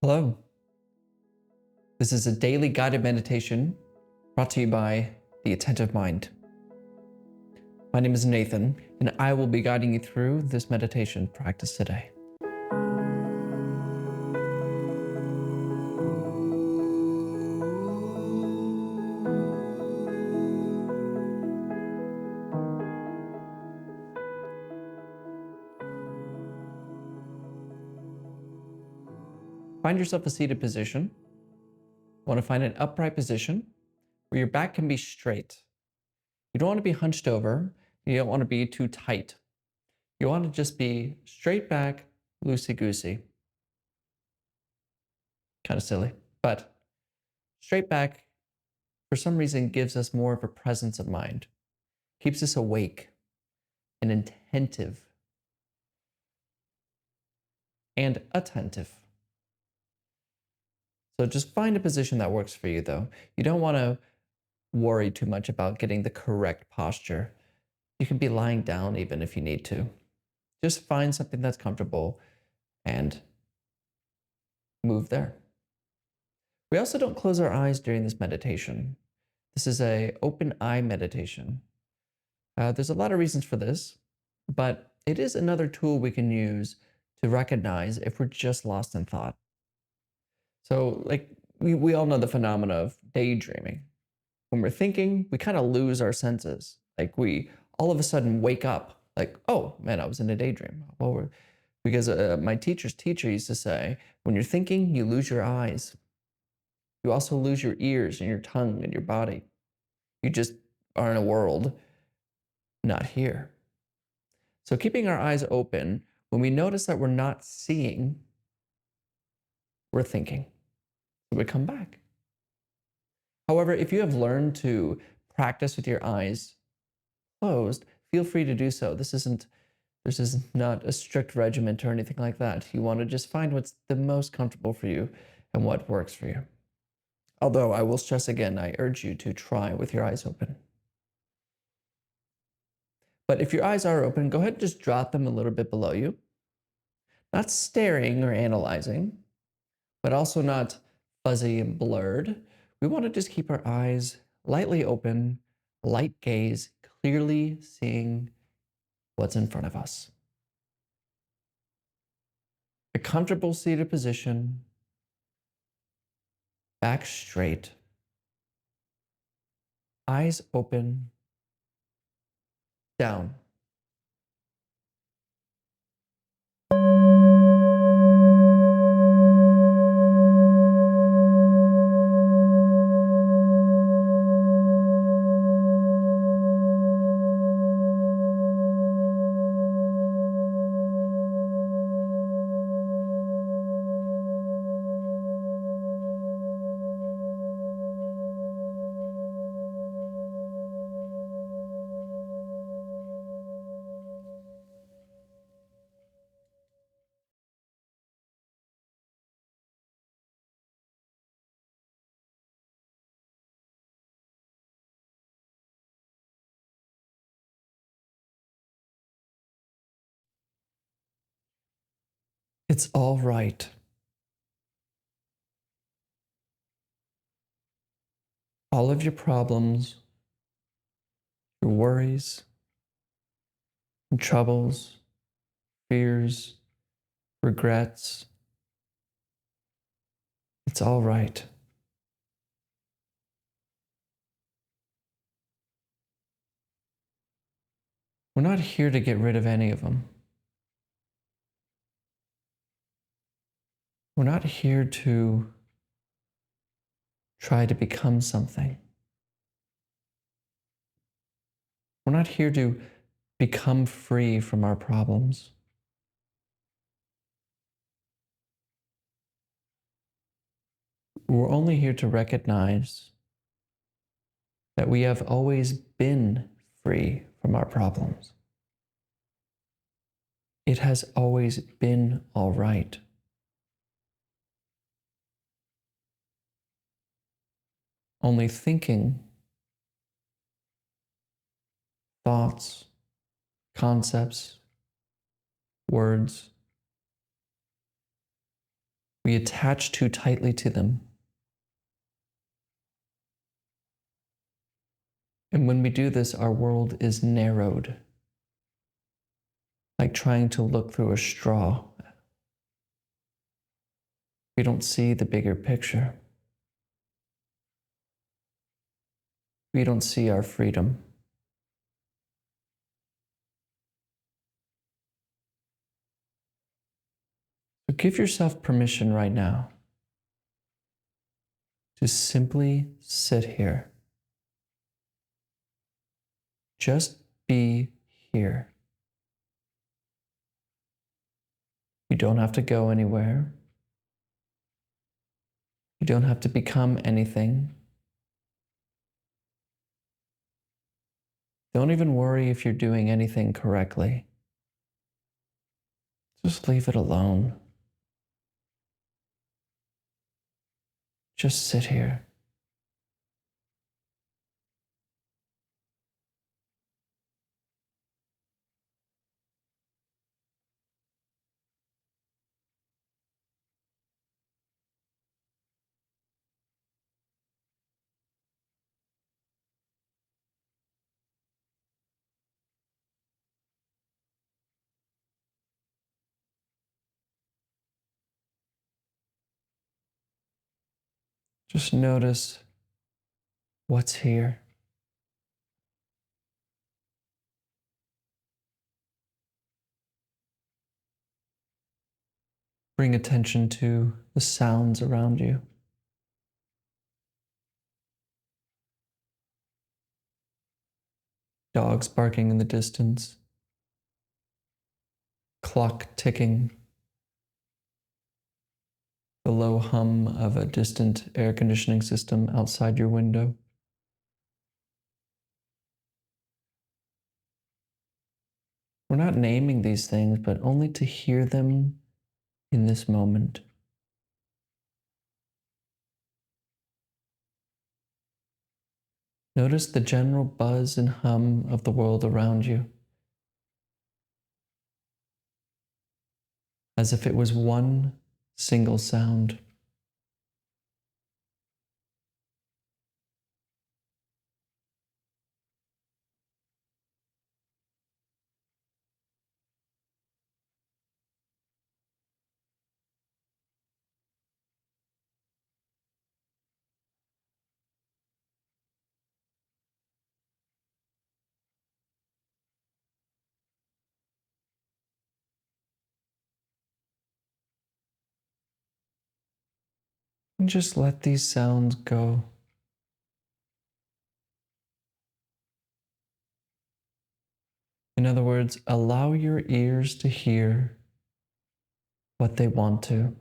Hello. This is a daily guided meditation brought to you by The Attentive Mind. My name is Nathan, and I will be guiding you through this meditation practice today. Find yourself a seated position. You want to find an upright position where your back can be straight. You don't want to be hunched over. You don't want to be too tight. You want to just be straight back, loosey-goosey. Kind of silly, but straight back, for some reason, gives us more of a presence of mind, keeps us awake and attentive and attentive. So just find a position that works for you, though. You don't want to worry too much about getting the correct posture. You can be lying down even if you need to. Just find something that's comfortable and move there. We also don't close our eyes during this meditation. This is an open eye meditation. There's a lot of reasons for this, but it is another tool we can use to recognize if we're just lost in thought. So we all know the phenomena of daydreaming. When we're thinking, we kind of lose our senses. Like we all of a sudden wake up like, oh man, I was in a daydream. Because my teacher's teacher used to say, when you're thinking, you lose your eyes. You also lose your ears and your tongue and your body. You just are in a world not here. So keeping our eyes open, when we notice that we're not seeing, we're thinking. So we come back. However, if you have learned to practice with your eyes closed, feel free to do so. This is not a strict regiment or anything like that. You want to just find what's the most comfortable for you and what works for you. Although I will stress again, I urge you to try with your eyes open. But if your eyes are open, go ahead and just drop them a little bit below you. Not staring or analyzing, but also not fuzzy and blurred. We want to just keep our eyes lightly open, light gaze, clearly seeing what's in front of us. A comfortable seated position, back straight, eyes open, down. It's all right. All of your problems, your worries, and troubles, fears, regrets, it's all right. We're not here to get rid of any of them. We're not here to try to become something. We're not here to become free from our problems. We're only here to recognize that we have always been free from our problems. It has always been all right. Only thinking, thoughts, concepts, words, We attach too tightly to them. And when we do this, our world is narrowed, like trying to look through a straw. We don't see the bigger picture. We don't see our freedom. So give yourself permission right now to simply sit here. Just be here. You don't have to go anywhere. You don't have to become anything. Don't even worry if you're doing anything correctly. Just leave it alone. Just sit here. Just notice what's here. Bring attention to the sounds around you. Dogs barking in the distance. Clock ticking. The low hum of a distant air conditioning system outside your window. We're not naming these things, but only to hear them in this moment. Notice the general buzz and hum of the world around you, as if it was one single sound. And just let these sounds go. In other words, allow your ears to hear what they want to.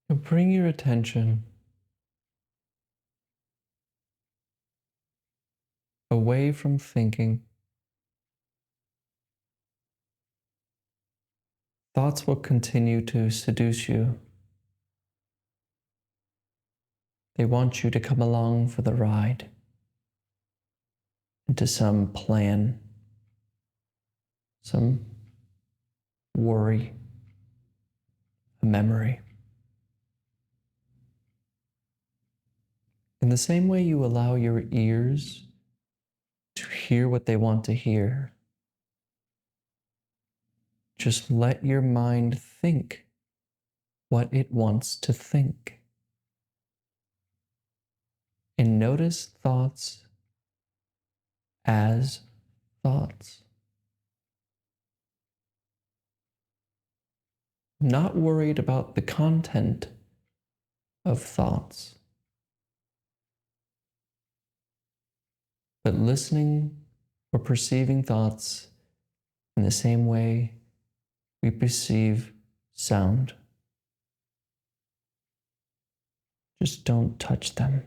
So bring your attention away from thinking. Thoughts will continue to seduce you. They want you to come along for the ride into some plan, some worry, a memory. In the same way you allow your ears to hear what they want to hear, just let your mind think what it wants to think. And notice thoughts as thoughts. Not worried about the content of thoughts, but listening or perceiving thoughts in the same way we perceive sound. Just don't touch them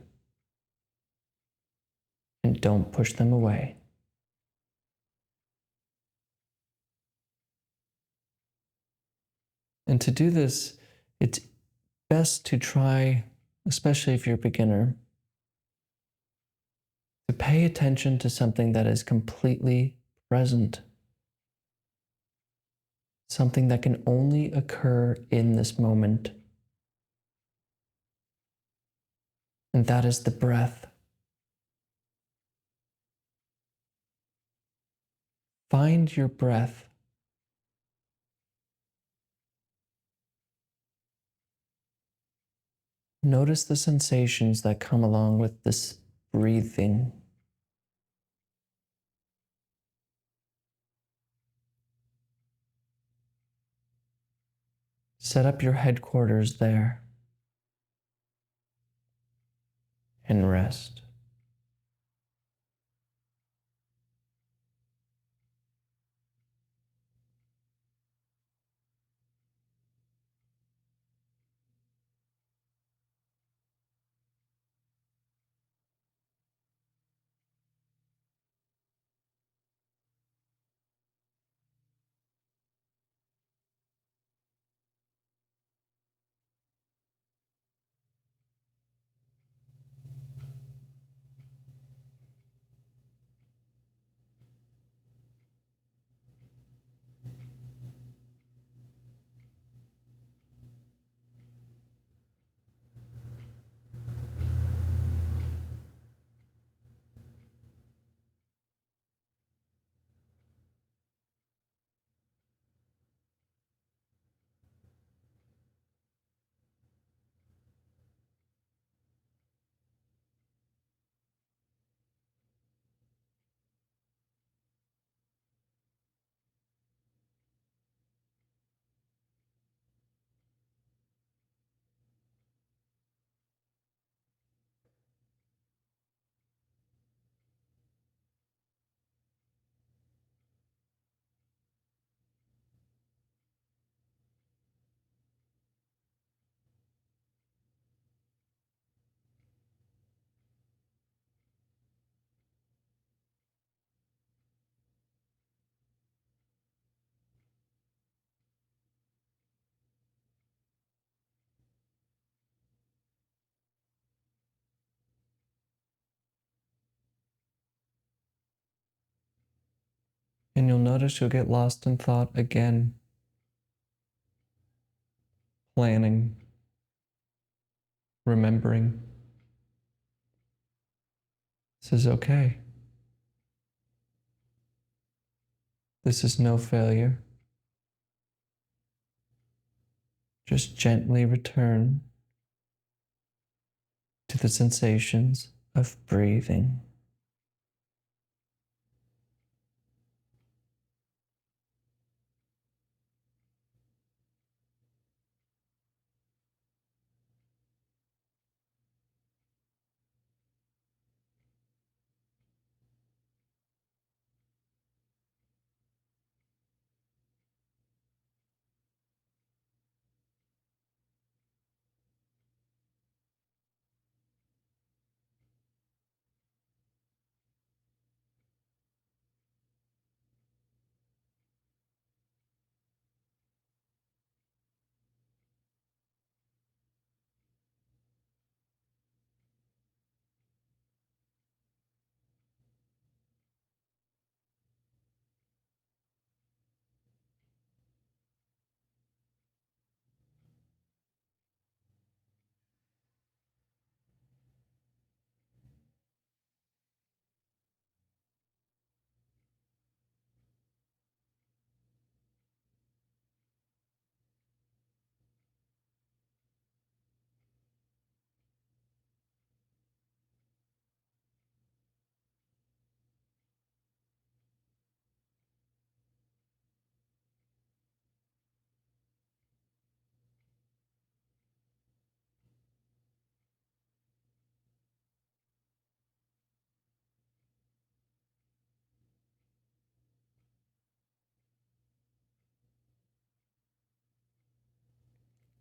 and don't push them away. And to do this, it's best to try, especially if you're a beginner, to pay attention to something that is completely present, something that can only occur in this moment. And that is the breath. Find your breath. Notice the sensations that come along with this breathing. Set up your headquarters there and rest. And you'll notice you'll get lost in thought again, planning, remembering. This is okay. This is no failure. Just gently return to the sensations of breathing.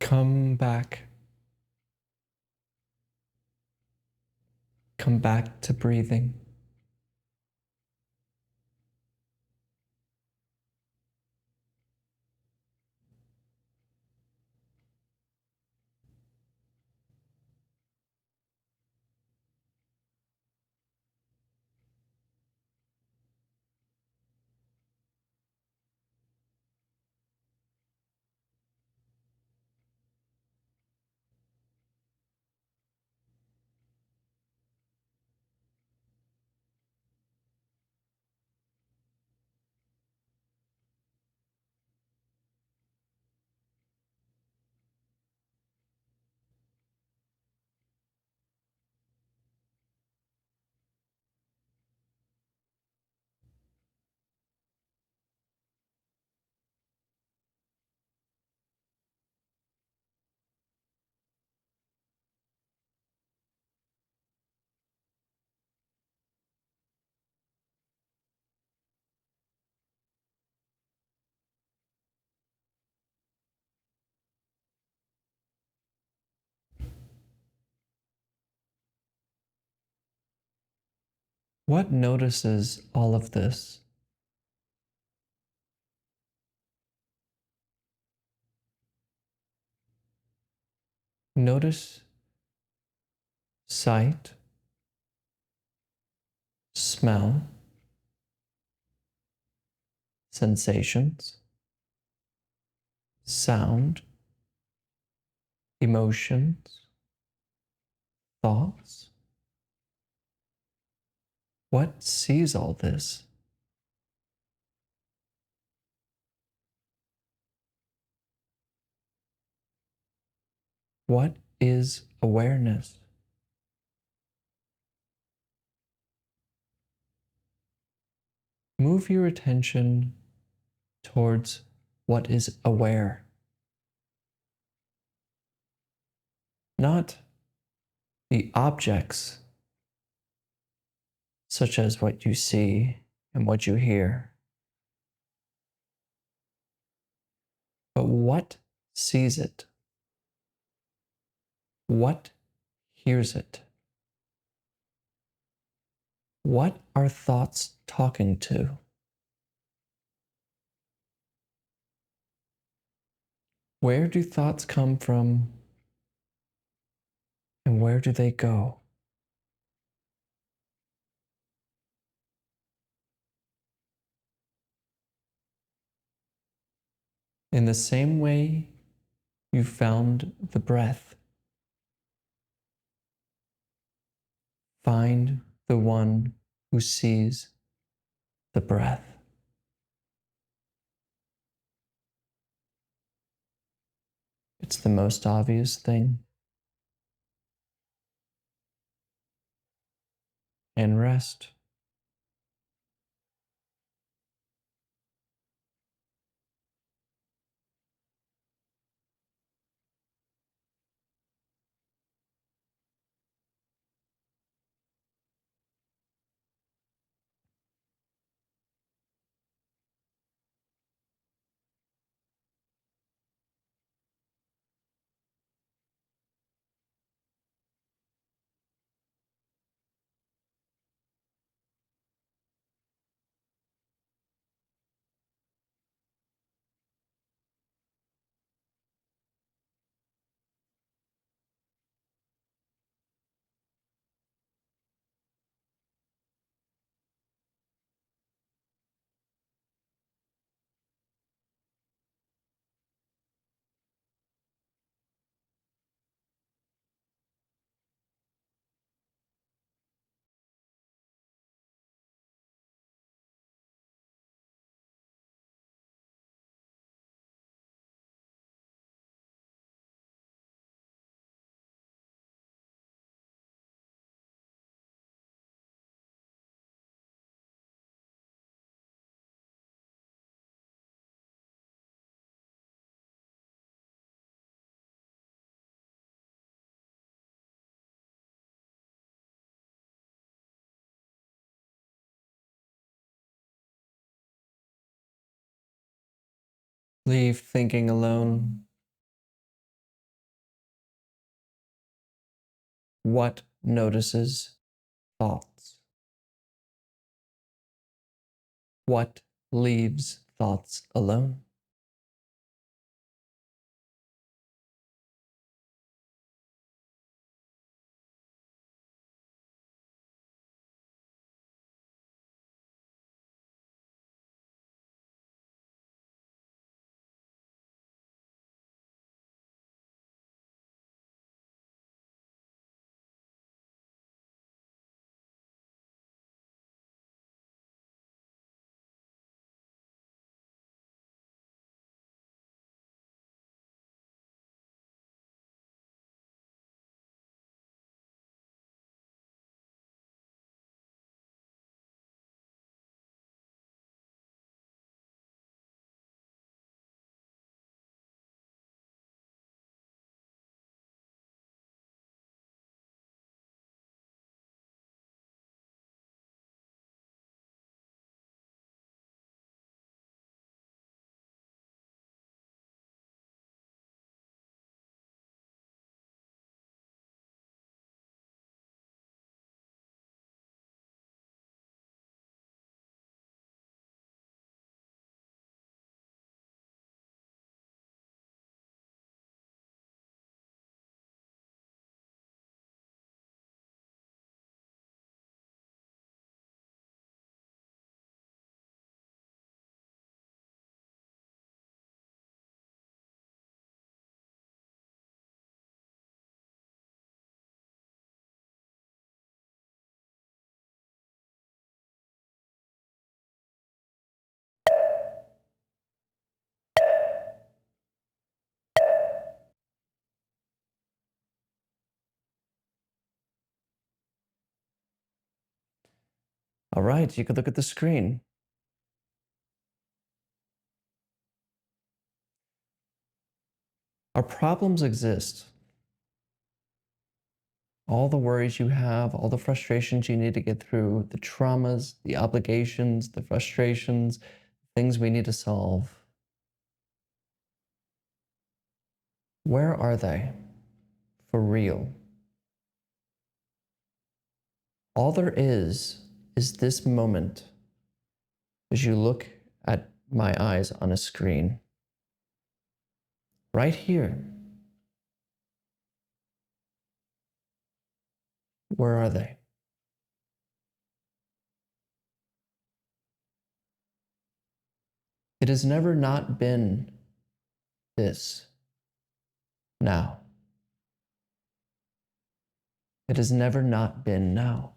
Come back. Come back to breathing. What notices all of this? Notice sight, smell, sensations, sound, emotions, thoughts. What sees all this? What is awareness? Move your attention towards what is aware, not the objects, such as what you see and what you hear, but what sees it, what hears it, what are thoughts talking to, where do thoughts come from, and where do they go? In the same way you found the breath, find the one who sees the breath. It's the most obvious thing. And rest. Leave thinking alone. What notices thoughts? What leaves thoughts alone? All right, you could look at the screen. Our problems exist. All the worries you have, all the frustrations you need to get through, the traumas, the obligations, the frustrations, things we need to solve. Where are they? For real. All there is this moment as you look at my eyes on a screen. Right here. Where are they? It has never not been this. Now. It has never not been now.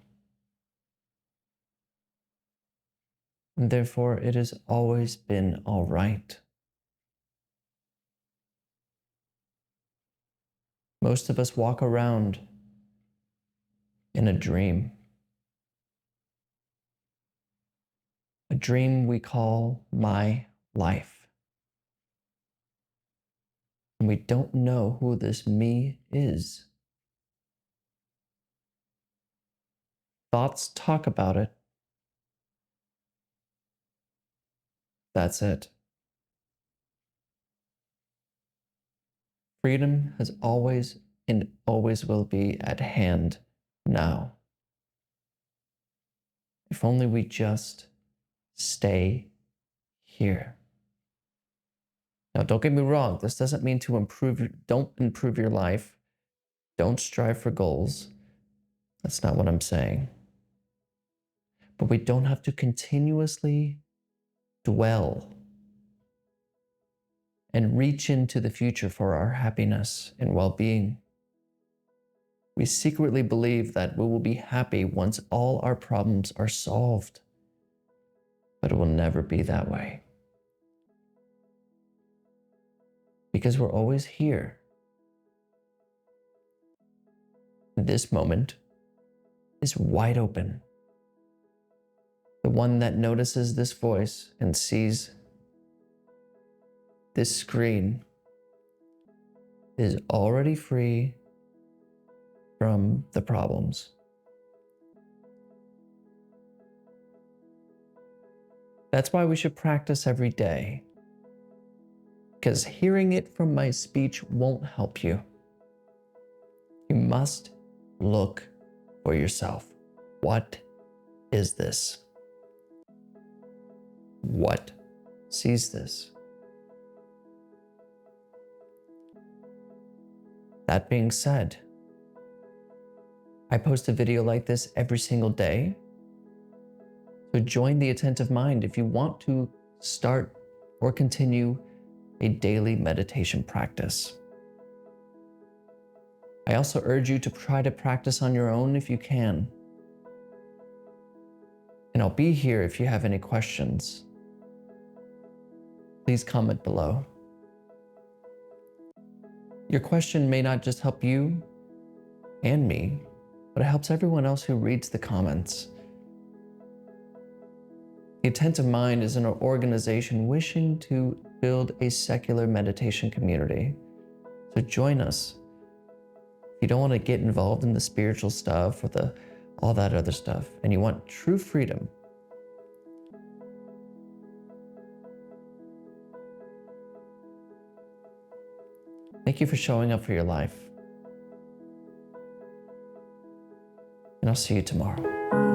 And therefore, it has always been all right. Most of us walk around in a dream we call my life. And we don't know who this me is. Thoughts talk about it. That's it. Freedom has always and always will be at hand now. If only we just stay here. Now, don't get me wrong. This doesn't mean to don't improve your life. Don't strive for goals. That's not what I'm saying. But we don't have to continuously dwell and reach into the future for our happiness and well-being. We secretly believe that we will be happy once all our problems are solved. But it will never be that way. Because we're always here. This moment is wide open. The one that notices this voice and sees this screen is already free from the problems. That's why we should practice every day. Because hearing it from my speech won't help you. You must look for yourself. What is this? What sees this? That being said, I post a video like this every single day. So join the Attentive Mind if you want to start or continue a daily meditation practice. I also urge you to try to practice on your own if you can. And I'll be here if you have any questions. Please comment below. Your question may not just help you and me, but it helps everyone else who reads the comments. The Attentive Mind is an organization wishing to build a secular meditation community. So join us. If you don't want to get involved in the spiritual stuff or all that other stuff, and you want true freedom, thank you for showing up for your life. And I'll see you tomorrow.